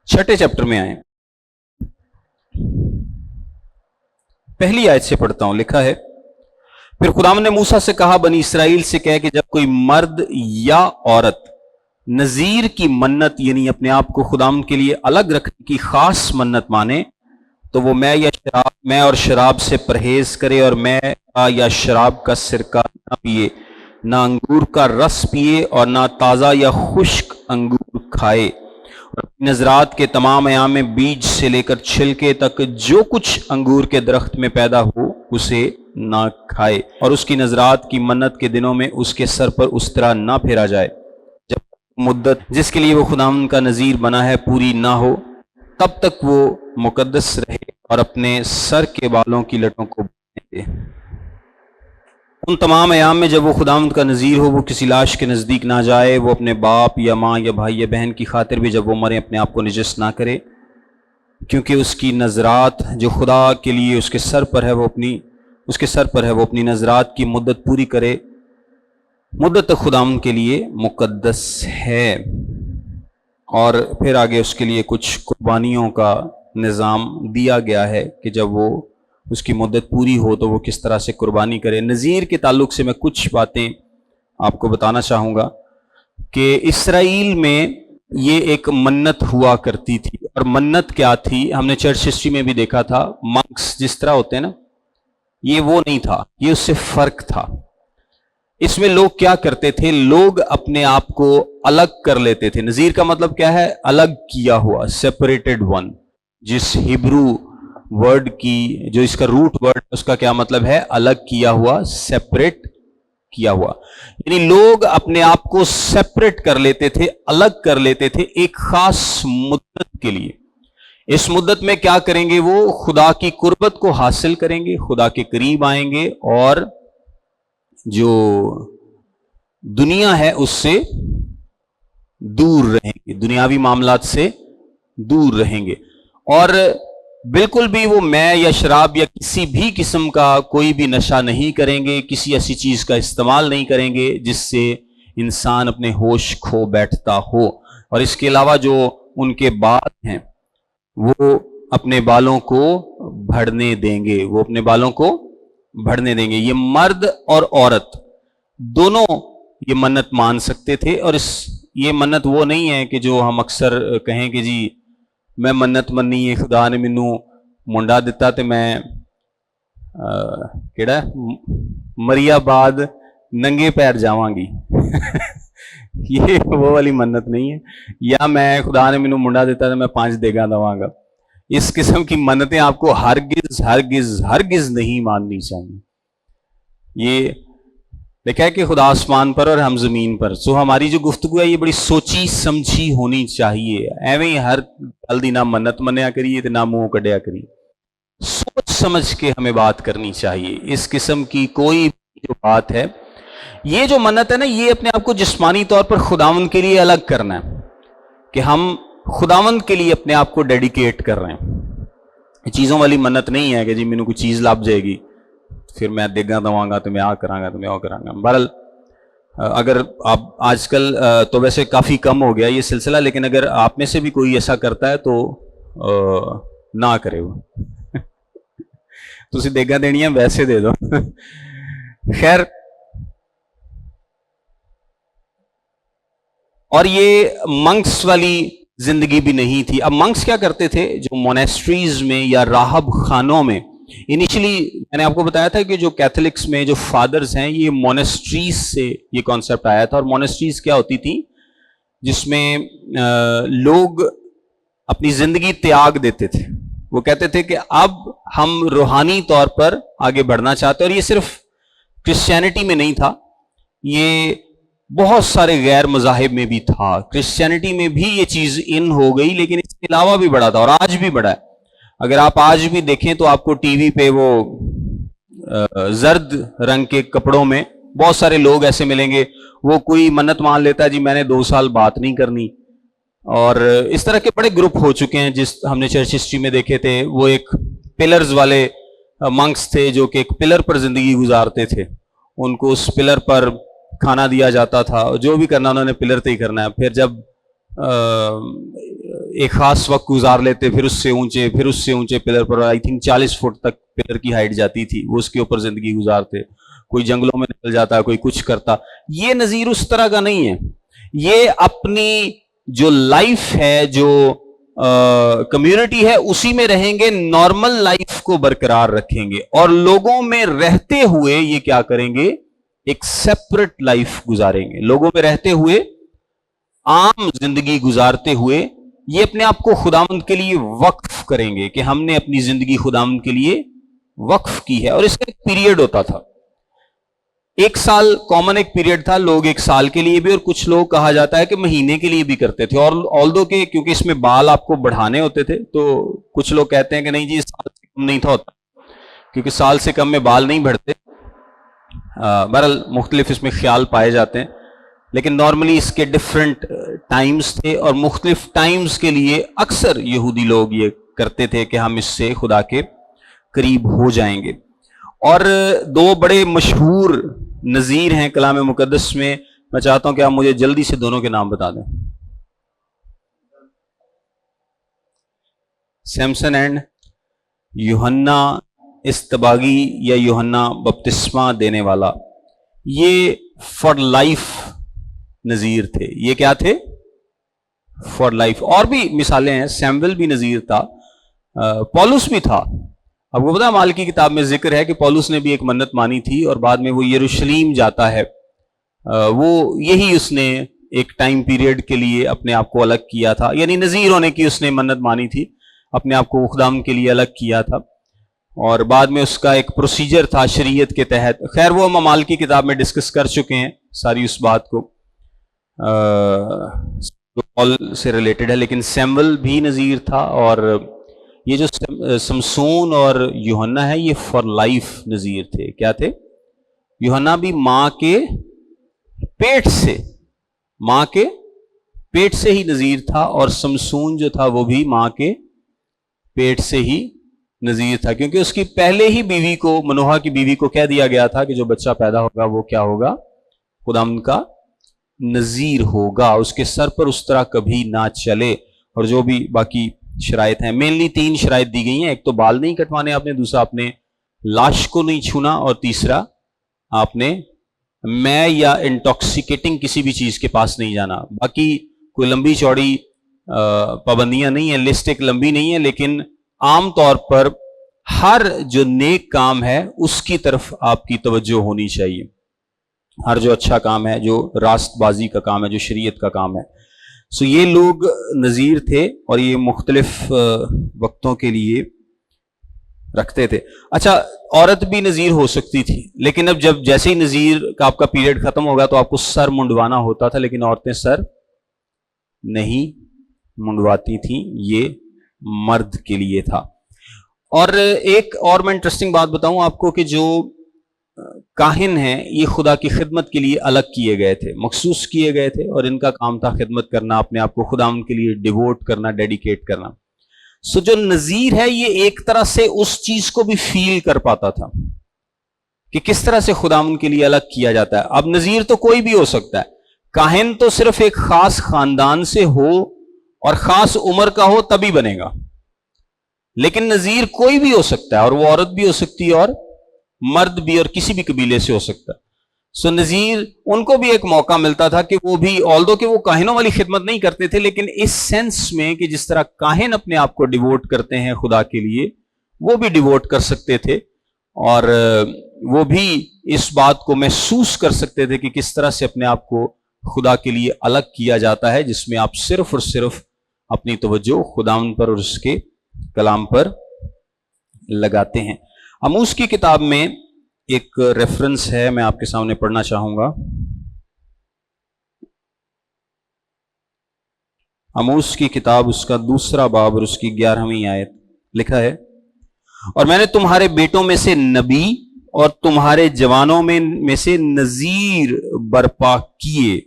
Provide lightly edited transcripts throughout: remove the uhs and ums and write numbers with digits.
छठे चैप्टर में आए, पहली आयत से पढ़ता हूं। लिखा है, फिर खुदावंद ने मूसा से कहा, बनी इसराइल से कह कि जब कोई मर्द या औरत नजीर की मन्नत यानी अपने आप को खुदावंद के लिए अलग रखने की खास मन्नत माने, तो वो मैं और शराब से परहेज करे, और मैं या शराब का सिरका ना पिए, ना अंगूर का रस पिए, और ना ताज़ा या खुश्क अंगूर खाए, और नजरात के तमाम अयाम में बीज से लेकर छिलके तक जो कुछ अंगूर के दरख्त में पैदा हो उसे ना खाए, और उसकी नजरात की मन्नत के दिनों में उसके सर पर उस तरह ना फेरा जाए जब मुद्दत जिसके लिए वो खुदावंद का नजीर बना है पूरी ना हो, तब तक वो मुकद्दस रहे और अपने सर के बालों की लटों को बांधे दे। उन तमाम अयाम में जब वो खुदावंद का नज़ीर हो, वो किसी लाश के नज़दीक ना जाए, वो अपने बाप या माँ या भाई या बहन की खातिर भी जब वो मरे अपने आप को निजस ना करे, क्योंकि उसकी नजरात जो खुदा के लिए उसके सर पर है वो अपनी नजरात की मुद्दत पूरी करे, मुद्दत खुदावंद के लिए मुकद्दस है। और फिर आगे उसके लिए कुछ कुर्बानियों का निज़ाम दिया गया है कि जब वो उसकी मुद्दत पूरी हो तो वो किस तरह से कुर्बानी करे। नज़ीर के ताल्लुक से मैं कुछ बातें आपको बताना चाहूँगा कि इसराइल में ये एक मन्नत हुआ करती थी, और मन्नत क्या थी हमने चर्च हिस्ट्री में भी देखा था। मंक्स जिस तरह होते हैं ना, ये वो नहीं था, ये उससे फर्क था। इसमें लोग क्या करते थे, लोग अपने आप को अलग कर लेते थे। नज़ीर का मतलब क्या है, अलग किया हुआ, सेपरेटेड वन। जिस हिब्रू वर्ड की जो इसका रूट वर्ड उसका क्या मतलब है, अलग किया हुआ, सेपरेट किया हुआ। यानी लोग अपने आप को सेपरेट कर लेते थे, अलग कर लेते थे एक खास मुद्दत के लिए। इस मुद्दत में क्या करेंगे, वो खुदा की कुर्बत को हासिल करेंगे, खुदा के करीब आएंगे, और जो दुनिया है उससे दूर रहेंगे, दुनियावी मामलात से दूर रहेंगे, और बिल्कुल भी वो मैं या शराब या किसी भी किस्म का कोई भी नशा नहीं करेंगे, किसी ऐसी चीज का इस्तेमाल नहीं करेंगे जिससे इंसान अपने होश खो बैठता हो। और इसके अलावा जो उनके बाल हैं वो अपने बालों को बढ़ने देंगे, ये मर्द और औरत दोनों ये मन्नत मान सकते थे। और ये मन्नत वो नहीं है कि जो हम अक्सर कहें कि जी मैं मन्नत मन्नी है, खुदा ने मैनू मुंडा दिता तो मैं केड़ा मरिया बाद नंगे पैर जावांगी ये वो वाली मन्नत नहीं है। या मैं खुदा ने मैनू मुंडा दिता तो मैं 5 देगा दवांगा। इस किस्म की मन्नतें आपको हरगिज हरगिज हरगिज नहीं माननी चाहिए। ये लिखा है कि खुदा आसमान पर और हम जमीन पर। सो हमारी जो गुफ्तगू है ये बड़ी सोची समझी होनी चाहिए। एवं ही हर गल दी ना मन्नत मन्या करिए ते ना मुंह कढ़िया करिए, सोच समझ के हमें बात करनी चाहिए। इस किस्म की कोई जो बात है, ये जो मन्नत है ना, ये अपने आप को जिस्मानी तौर पर खुदावंद के लिए अलग करना है कि हम खुदावंद के लिए अपने आप को डेडिकेट कर रहे हैं। चीज़ों वाली मन्नत नहीं है कि जी मैनू कोई चीज़ लभ जाएगी फिर मैं देगा दवांगा तो मैं आ करांगा तो मैं वो करांगा। बहरहाल अगर आप आजकल तो वैसे काफ़ी कम हो गया ये सिलसिला, लेकिन अगर आप में से भी कोई ऐसा करता है तो ना करे वो तुसी देगा देनी है वैसे दे दो खैर। और ये मंक्स वाली जिंदगी भी नहीं थी। अब मंक्स क्या करते थे, जो मोनेस्ट्रीज में या राहब खानों में, इनिशियली मैंने आपको बताया था कि जो कैथोलिक्स में जो फादर्स हैं ये मोनेस्ट्रीज से ये कॉन्सेप्ट आया था। और मोनेस्ट्रीज क्या होती थी, जिसमें लोग अपनी जिंदगी त्याग देते थे। वो कहते थे कि अब हम रूहानी तौर पर आगे बढ़ना चाहते हैं। और ये सिर्फ क्रिश्चियनिटी में नहीं था, ये बहुत सारे गैर मज़ाहिब में भी था। क्रिश्चियनिटी में भी ये चीज़ इन हो गई, लेकिन इसके अलावा भी बड़ा था और आज भी बड़ा है। अगर आप आज भी देखें तो आपको टीवी पे वो जर्द रंग के कपड़ों में बहुत सारे लोग ऐसे मिलेंगे, वो कोई मन्नत मान लेता है जी मैंने 2 साल बात नहीं करनी। और इस तरह के बड़े ग्रुप हो चुके हैं जिस हमने चर्च हिस्ट्री में देखे थे। वो एक पिलर्स वाले मंक्स थे जो कि एक पिलर पर जिंदगी गुजारते थे। उनको उस पिलर पर खाना दिया जाता था, जो भी करना उन्होंने पिलर पे ही करना है। फिर जब ایک خاص وقت گزار لیتے، پھر اس سے اونچے پلر پر، آئی تھنک 40 فٹ تک پلر کی ہائٹ جاتی تھی، وہ اس کے اوپر زندگی گزارتے، کوئی جنگلوں میں نکل جاتا، کوئی کچھ کرتا. یہ نذیر اس طرح کا نہیں ہے. یہ اپنی جو لائف ہے، جو کمیونٹی ہے، اسی میں رہیں گے، نارمل لائف کو برقرار رکھیں گے، اور لوگوں میں رہتے ہوئے یہ کیا کریں گے؟ ایک سیپریٹ لائف گزاریں گے. لوگوں میں رہتے ہوئے، عام زندگی گزارتے ہوئے، یہ اپنے آپ کو خداوند کے لیے وقف کریں گے کہ ہم نے اپنی زندگی خداوند کے لیے وقف کی ہے. اور اس کا ایک پیریڈ ہوتا تھا. 1 سال کامن ایک پیریڈ تھا، لوگ 1 سال کے لیے بھی، اور کچھ لوگ کہا جاتا ہے کہ مہینے کے لیے بھی کرتے تھے. اور آلدو کہ کیونکہ اس میں بال آپ کو بڑھانے ہوتے تھے، تو کچھ لوگ کہتے ہیں کہ نہیں جی، سال سے کم نہیں تھا ہوتا، کیونکہ سال سے کم میں بال نہیں بڑھتے. بہرحال مختلف اس میں خیال پائے جاتے ہیں، لیکن نارملی اس کے ڈفرنٹ ٹائمز تھے، اور مختلف ٹائمز کے لیے اکثر یہودی لوگ یہ کرتے تھے کہ ہم اس سے خدا کے قریب ہو جائیں گے. اور 2 بڑے مشہور نذیر ہیں کلام مقدس میں. میں چاہتا ہوں کہ آپ مجھے جلدی سے دونوں کے نام بتا دیں. سیمسن اینڈ یوحنا استباغی یا یوحنا بپتسمہ دینے والا. یہ فار لائف نذیر تھے. یہ کیا تھے؟ For life. اور بھی مثالیں ہیں. سیمویل بھی نذیر تھا، پولس بھی تھا. آپ کو پتا اعمال کی کتاب میں ذکر ہے کہ پولس نے بھی ایک منت مانی تھی، اور بعد میں وہ یروشلیم جاتا ہے. وہ یہی اس نے ایک ٹائم پیریڈ کے لیے اپنے آپ کو الگ کیا تھا، یعنی نذیر ہونے کی اس نے منت مانی تھی، اپنے آپ کو خدام کے لیے الگ کیا تھا. اور بعد میں اس کا ایک پروسیجر تھا شریعت کے تحت. خیر وہ ہم اعمال کی کتاب میں ڈسکس کر چکے ہیں ساری اس بات کو، پال سے ریلیٹڈ ہے. لیکن سیمویل بھی نذیر تھا، اور یہ جو سمسون اور یوحنا ہے، یہ فار لائف نذیر تھے. کیا تھے؟ یوحنا بھی ماں کے پیٹ سے ہی نذیر تھا، اور سمسون جو تھا وہ بھی ماں کے پیٹ سے ہی نذیر تھا، کیونکہ اس کی پہلے ہی بیوی کو، منوہا کی بیوی کو کہہ دیا گیا تھا کہ جو بچہ پیدا ہوگا وہ کیا ہوگا؟ خداوند کا نذیر ہوگا، اس کے سر پر اس طرح کبھی نہ چلے. اور جو بھی باقی شرائط ہیں، مینلی 3 شرائط دی گئی ہیں. ایک تو بال نہیں کٹوانے آپ نے، دوسرا آپ نے لاش کو نہیں چھونا، اور تیسرا آپ نے میں یا انٹاکسیکیٹنگ کسی بھی چیز کے پاس نہیں جانا. باقی کوئی لمبی چوڑی پابندیاں نہیں ہیں، لسٹ ایک لمبی نہیں ہے، لیکن عام طور پر ہر جو نیک کام ہے اس کی طرف آپ کی توجہ ہونی چاہیے. ہر جو اچھا کام ہے، جو راست بازی کا کام ہے، جو شریعت کا کام ہے. سو یہ لوگ نذیر تھے، اور یہ مختلف وقتوں کے لیے رکھتے تھے. اچھا، عورت بھی نذیر ہو سکتی تھی، لیکن اب جیسے ہی نذیر کا آپ کا پیریڈ ختم ہوگا تو آپ کو سر منڈوانا ہوتا تھا، لیکن عورتیں سر نہیں منڈواتی تھیں. یہ مرد کے لیے تھا. اور ایک اور میں انٹرسٹنگ بات بتاؤں آپ کو کہ جو کاہن ہیں یہ خدا کی خدمت کے لیے الگ کیے گئے تھے، مخصوص کیے گئے تھے، اور ان کا کام تھا خدمت کرنا، اپنے آپ کو خدا ان کے لیے ڈیووٹ کرنا، ڈیڈیکیٹ کرنا. سو جو نذیر ہے یہ ایک طرح سے اس چیز کو بھی فیل کر پاتا تھا کہ کس طرح سے خدا ان کے لیے الگ کیا جاتا ہے. اب نذیر تو کوئی بھی ہو سکتا ہے، کاہن تو صرف ایک خاص خاندان سے ہو اور خاص عمر کا ہو تبھی بنے گا، لیکن نذیر کوئی بھی ہو سکتا ہے، اور وہ عورت بھی ہو سکتی ہے اور مرد بھی، اور کسی بھی قبیلے سے ہو سکتا ہے. سو نذیر ان کو بھی ایک موقع ملتا تھا کہ وہ بھی، آلدو کہ وہ کاہنوں والی خدمت نہیں کرتے تھے، لیکن اس سینس میں کہ جس طرح کاہن اپنے آپ کو ڈیووٹ کرتے ہیں خدا کے لیے، وہ بھی ڈیووٹ کر سکتے تھے، اور وہ بھی اس بات کو محسوس کر سکتے تھے کہ کس طرح سے اپنے آپ کو خدا کے لیے الگ کیا جاتا ہے، جس میں آپ صرف اور صرف اپنی توجہ خداوند پر اور اس کے کلام پر لگاتے ہیں. آموز کی کتاب میں ایک ریفرنس ہے، میں آپ کے سامنے پڑھنا چاہوں گا. آموز کی کتاب، اس کا 2 باب اور اس کی 11ویں آیت. لکھا ہے، اور میں نے تمہارے بیٹوں میں سے نبی اور تمہارے جوانوں میں سے نذیر برپا کیے.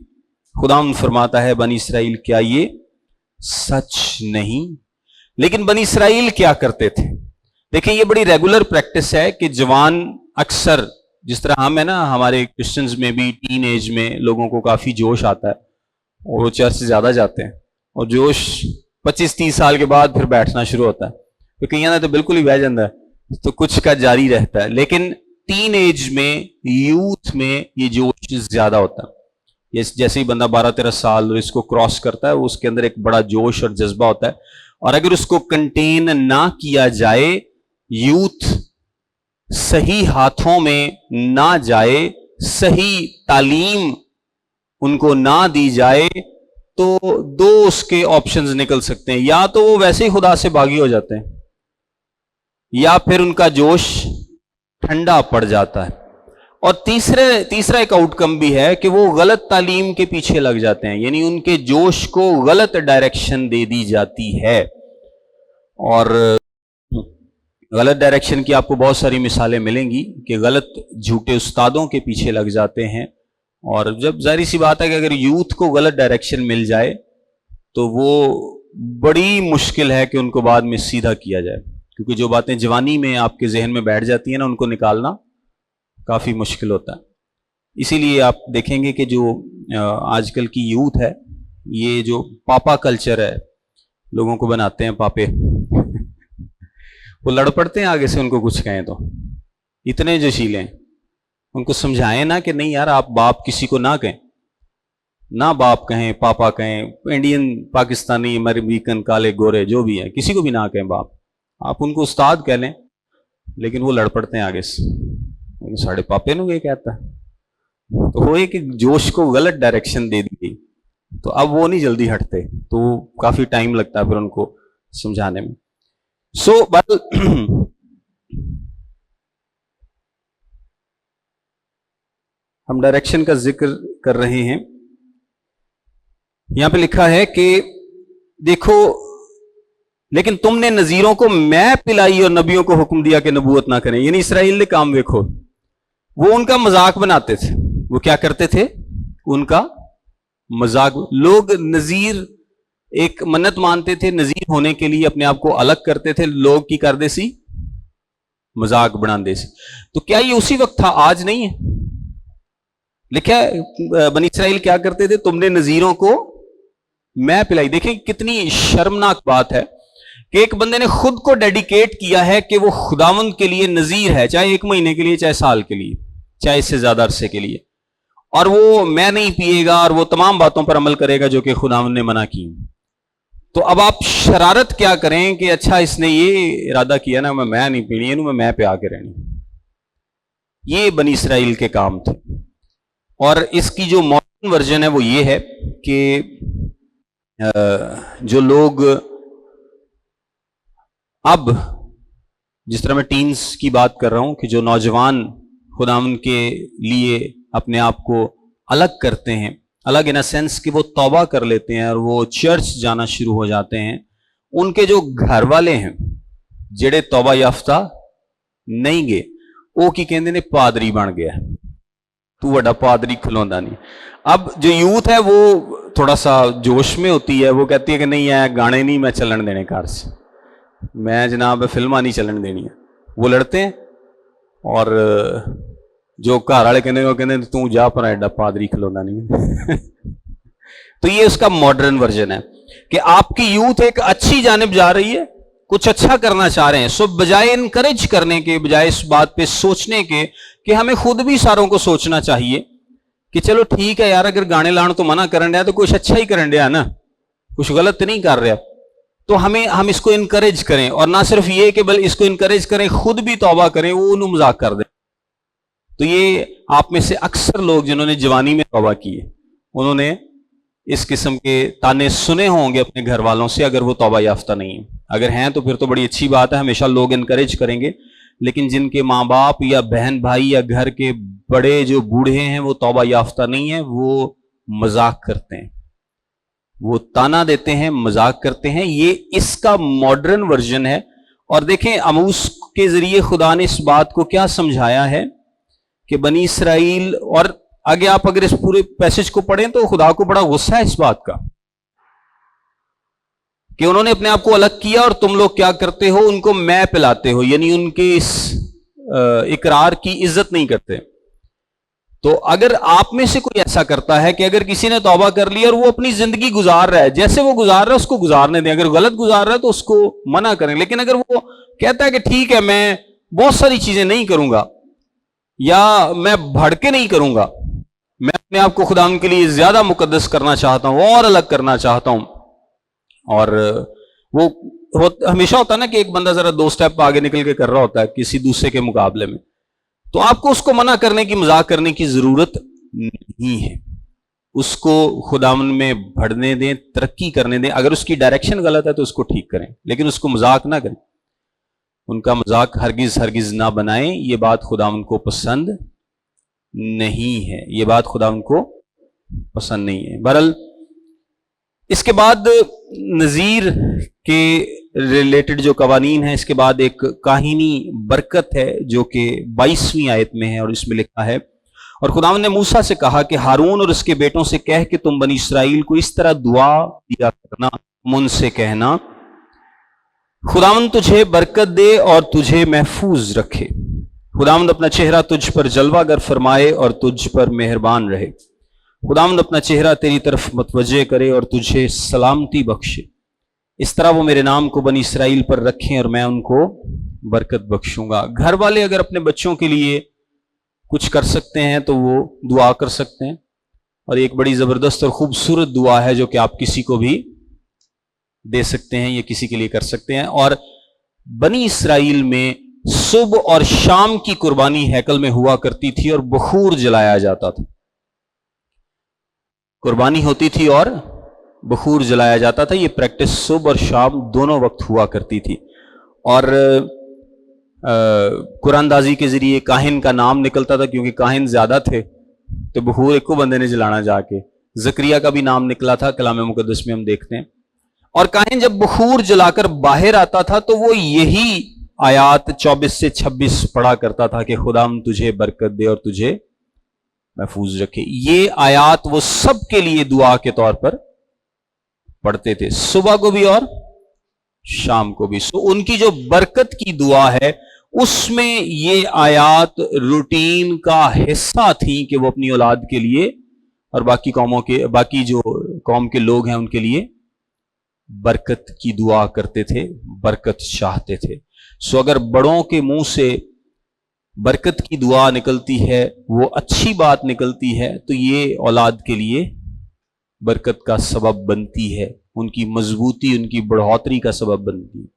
خداوند فرماتا ہے، بنی اسرائیل کیا یہ سچ نہیں؟ لیکن بنی اسرائیل کیا کرتے تھے؟ دیکھیں یہ بڑی ریگولر پریکٹس ہے کہ جوان اکثر، جس طرح ہم ہیں نا، ہمارے کرسچنز میں بھی ٹین ایج میں لوگوں کو کافی جوش آتا ہے اور وہ چرچ سے زیادہ جاتے ہیں، اور جوش 25-30 साल के बाद फिर बैठना शुरू होता है, तो कईयां तो बिल्कुल ही बह जाता है, तो कुछ का जारी रहता है। लेकिन टीन एज में, यूथ में ये जोश ज्यादा होता है। ये जैसे ही बंदा 12-13 साल इसको क्रॉस करता है, उसके अंदर एक बड़ा जोश और जज्बा होता है, और अगर उसको कंटेन ना किया जाए, यूथ सही हाथों में ना जाए, सही तालीम उनको ना दी जाए, तो दो उसके ऑप्शंस निकल सकते हैं। या तो वो वैसे ही खुदा से बागी हो जाते हैं, या फिर उनका जोश ठंडा पड़ जाता है। और तीसरा एक आउटकम भी है कि वो गलत तालीम के पीछे लग जाते हैं, यानी उनके जोश को गलत डायरेक्शन दे दी जाती है। और गलत डायरेक्शन की आपको बहुत सारी मिसालें मिलेंगी कि गलत झूठे उस्तादों के पीछे लग जाते हैं। और जब जाहिर सी बात है कि अगर यूथ को गलत डायरेक्शन मिल जाए तो वो बड़ी मुश्किल है कि उनको बाद में सीधा किया जाए, क्योंकि जो बातें जवानी में आपके जहन में बैठ जाती हैं ना, उनको निकालना काफ़ी मुश्किल होता है। इसीलिए आप देखेंगे कि जो आजकल की यूथ है, ये जो पापा कल्चर है, लोगों को बनाते हैं पापे वो लड़ पड़ते हैं आगे से उनको कुछ कहें तो, इतने जोशीले हैं। उनको समझाएं ना कि नहीं यार, आप बाप किसी को ना कहें, ना बाप कहें, पापा कहें, इंडियन, पाकिस्तानी, अमेरिकन, काले गोरे जो भी है, किसी को भी ना कहें बाप, आप उनको उस्ताद कह लें। लेकिन वो लड़ पड़ते हैं आगे से, साढ़े पापे ने ये कहता है। तो वो एक जोश को गलत डायरेक्शन दे दी गई, तो अब वो नहीं जल्दी हटते, तो काफी टाइम लगता है फिर उनको समझाने में। हम डायरेक्शन का जिक्र कर रहे हैं। यहां पे लिखा है कि देखो, लेकिन तुमने नजीरों को मैं पिलाई और नबियों को हुक्म दिया कि नबूवत ना करें। यानी इसराइल ने काम देखो, वो उनका मजाक बनाते थे। वो क्या करते थे? उनका मजाक। लोग नजीर एक मन्नत मानते थे, नजीर होने के लिए अपने आप को अलग करते थे, लोग की कर दे सी मजाक बना दे सी। तो क्या ये उसी वक्त था? आज नहीं है। लिखा है बनी इसराइल क्या करते थे? तुमने नजीरों को मैं पिलाई। देखें कितनी शर्मनाक बात है कि एक बंदे ने खुद को डेडिकेट किया है कि वो खुदावंद के लिए नजीर है, चाहे 1 महीने के लिए, चाहे साल के लिए, चाहे इससे ज्यादा अरसे के लिए, और वो मैं नहीं पिएगा और वो तमाम बातों पर अमल करेगा जो कि खुदावंद ने मना की। तो अब आप शरारत क्या करें कि अच्छा इसने ये इरादा किया ना, मैं नहीं पीनी, मैं पे आके रहनी। ये बनी इसराइल के काम थे। और इसकी जो मॉडर्न वर्जन है वो ये है कि जो लोग अब, जिस तरह मैं टीन्स की बात कर रहा हूं, कि जो नौजवान खुदावंद के लिए अपने आप को अलग करते हैं, अलग इन अ सेंस कि वो तौबा कर लेते हैं और वो चर्च जाना शुरू हो जाते हैं, उनके जो घर वाले हैं जेड़े तौबा याफ्ता नहीं गए, वो की कहते ने पादरी बन गया, तू वड्डा पादरी खिलौंदा नहीं। अब जो यूथ है वो थोड़ा सा जोश में होती है, वो कहती है कि नहीं है गाने नहीं मैं चलन देने घर से, मैं जनाब फिल्मां नहीं चलन देनी है। वो लड़ते हैं, और जो घर वाले कहते तू जा पर एडा पादरी खिलौंदा नहीं तो ये उसका मॉडर्न वर्जन है कि आपकी यूथ एक अच्छी जानिब जा रही है, कुछ अच्छा करना चाह रहे हैं। सो बजाय इनकरेज करने के, बजाय इस बात पे सोचने के कि हमें खुद भी सारों को सोचना चाहिए कि चलो ठीक है यार, अगर गाने लाने तो मना करन रहा तो कुछ अच्छा ही करन रहा ना, कुछ गलत नहीं कर रहा, तो हम इसको इनकरेज करें। और ना सिर्फ ये कि बल्कि इसको इनकरेज करें, खुद भी तौबा करें, वो उन्हें मजाक कर दें। तो ये आप में से अक्सर लोग जिन्होंने जवानी में तौबा की है, उन्होंने इस किस्म के ताने सुने होंगे अपने घर वालों से, अगर वो तौबा याफ्ता नहीं है। अगर हैं तो फिर तो बड़ी अच्छी बात है, हमेशा लोग इनकरेज करेंगे। लेकिन जिनके माँ बाप या बहन भाई या घर के बड़े जो बूढ़े हैं वो तौबा याफ्ता नहीं है, वो मजाक करते हैं, वो ताना देते हैं, मजाक करते हैं। ये इसका मॉडर्न वर्जन है। और देखें अमूस के जरिए खुदा ने इस बात को क्या समझाया है कि बनी इसराइल, और आगे आप अगर इस पूरे पैसेज को पढ़ें तो खुदा को बड़ा गुस्सा है इस बात का कि उन्होंने अपने आप को अलग किया और तुम लोग क्या करते हो? उनको मैं पिलाते हो, यानी उनके इस इकरार की इज्जत नहीं करते। تو اگر آپ میں سے کوئی ایسا کرتا ہے کہ اگر کسی نے توبہ کر لی اور وہ اپنی زندگی گزار رہا ہے جیسے وہ گزار رہا ہے اس کو گزارنے دیں، اگر غلط گزار رہا ہے تو اس کو منع کریں، لیکن اگر وہ کہتا ہے کہ ٹھیک ہے میں بہت ساری چیزیں نہیں کروں گا یا میں بھڑکے نہیں کروں گا، میں اپنے آپ کو خدا کے لیے زیادہ مقدس کرنا چاہتا ہوں اور الگ کرنا چاہتا ہوں، اور وہ ہمیشہ ہوتا ہے نا کہ ایک بندہ ذرا 2 سٹیپ آگے نکل کے کر رہا ہوتا ہے کسی دوسرے کے مقابلے میں، تو آپ کو اس کو منع کرنے کی مذاق کرنے کی ضرورت نہیں ہے، اس کو خداوند میں بڑھنے دیں، ترقی کرنے دیں، اگر اس کی ڈائریکشن غلط ہے تو اس کو ٹھیک کریں، لیکن اس کو مذاق نہ کریں، ان کا مذاق ہرگز نہ بنائیں، یہ بات خداوند کو پسند نہیں ہے، یہ بات خداوند کو پسند نہیں ہے۔ بہرحال اس کے بعد نذیر کے ریلیٹڈ جو قوانین ہیں، اس کے بعد ایک کاہنی برکت ہے جو کہ 22ویں آیت میں ہے، اور اس میں لکھا ہے، اور خداوند نے موسیٰ سے کہا کہ ہارون اور اس کے بیٹوں سے کہہ کہ تم بنی اسرائیل کو اس طرح دعا دیا کرنا، من سے کہنا، خداوند تجھے برکت دے اور تجھے محفوظ رکھے، خداوند اپنا چہرہ تجھ پر جلوہ گر فرمائے اور تجھ پر مہربان رہے، خداوند اپنا چہرہ تیری طرف متوجہ کرے اور تجھے سلامتی بخشے، اس طرح وہ میرے نام کو بنی اسرائیل پر رکھیں اور میں ان کو برکت بخشوں گا۔ گھر والے اگر اپنے بچوں کے لیے کچھ کر سکتے ہیں تو وہ دعا کر سکتے ہیں، اور ایک بڑی زبردست اور خوبصورت دعا ہے جو کہ آپ کسی کو بھی دے سکتے ہیں یا کسی کے لیے کر سکتے ہیں۔ اور بنی اسرائیل میں صبح اور شام کی قربانی ہیکل میں ہوا کرتی تھی اور بخور جلایا جاتا تھا، قربانی ہوتی تھی اور بخور جلایا جاتا تھا، یہ پریکٹس صبح اور شام دونوں وقت ہوا کرتی تھی، اور قرآن دازی کے ذریعے کاہن کا نام نکلتا تھا کیونکہ کاہن زیادہ تھے تو بخور ایک کو بندے نے جلانا جا کے، زکریا کا بھی نام نکلا تھا، کلام مقدس میں ہم دیکھتے ہیں، اور کاہن جب بخور جلا کر باہر آتا تھا تو وہ یہی آیات 24 سے 26 پڑھا کرتا تھا کہ خداوند تجھے برکت دے اور تجھے محفوظ رکھے۔ یہ آیات وہ سب کے لیے دعا کے طور پر پڑھتے تھے، صبح کو بھی اور شام کو بھی، سو ان کی جو برکت کی دعا ہے اس میں یہ آیات روٹین کا حصہ تھیں کہ وہ اپنی اولاد کے لیے اور باقی جو قوم کے لوگ ہیں ان کے لیے برکت کی دعا کرتے تھے، برکت چاہتے تھے۔ سو اگر بڑوں کے منہ سے برکت کی دعا نکلتی ہے، وہ اچھی بات نکلتی ہے، تو یہ اولاد کے لیے برکت کا سبب بنتی ہے، ان کی مضبوطی، ان کی بڑھوتری کا سبب بنتی ہے۔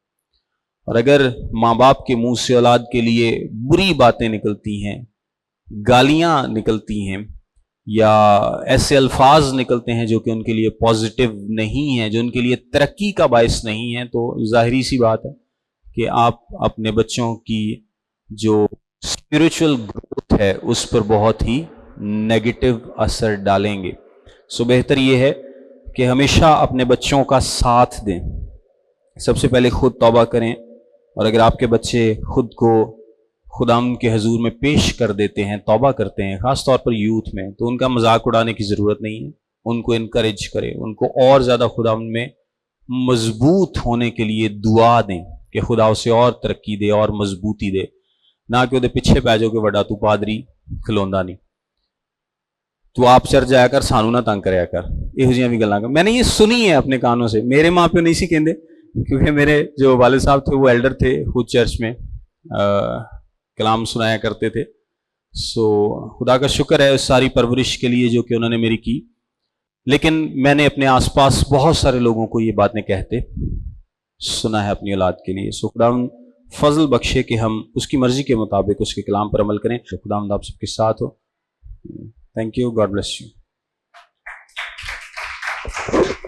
اور اگر ماں باپ کے منہ سے اولاد کے لیے بری باتیں نکلتی ہیں، گالیاں نکلتی ہیں، یا ایسے الفاظ نکلتے ہیں جو کہ ان کے لیے پازیٹیو نہیں ہیں، جو ان کے لیے ترقی کا باعث نہیں ہے، تو ظاہری سی بات ہے کہ آپ اپنے بچوں کی جو اسپرچل گروتھ ہے اس پر بہت ہی نیگیٹو اثر ڈالیں گے۔ سو بہتر یہ ہے کہ ہمیشہ اپنے بچوں کا ساتھ دیں، سب سے پہلے خود توبہ کریں، اور اگر آپ کے بچے خود کو خداوند کے حضور میں پیش کر دیتے ہیں، توبہ کرتے ہیں، خاص طور پر یوتھ میں، تو ان کا مذاق اڑانے کی ضرورت نہیں ہے، ان کو انکریج کریں، ان کو اور زیادہ خداوند میں مضبوط ہونے کے لیے دعا دیں کہ خدا اسے اور ترقی دے اور مضبوطی دے، نہ کہ وہ پیچھے پی جاؤ کہ وڈا تو پادری کھلوندا نہیں، تو آپ چر جایا کر سانو نہ تنگ کریا کر، یہو جہاں بھی گلاں کر۔ میں نے یہ سنی ہے اپنے کانوں سے، میرے ماں پیو نہیں سی کہندے، کیونکہ میرے جو والد صاحب تھے وہ ایلڈر تھے خود چرچ میں، کلام سنایا کرتے تھے۔ سو خدا کا شکر ہے اس ساری پرورش کے لیے جو کہ انہوں نے میری کی، لیکن میں نے اپنے آس پاس بہت سارے لوگوں کو یہ باتیں کہتے سنا ہے اپنی اولاد کے لیے۔ سو خدا فضل بخشے کہ ہم اس کی مرضی کے مطابق اس کے کلام پر عمل کریں۔ خدا آپ سب کے ساتھ ہو۔ Thank you, God bless you.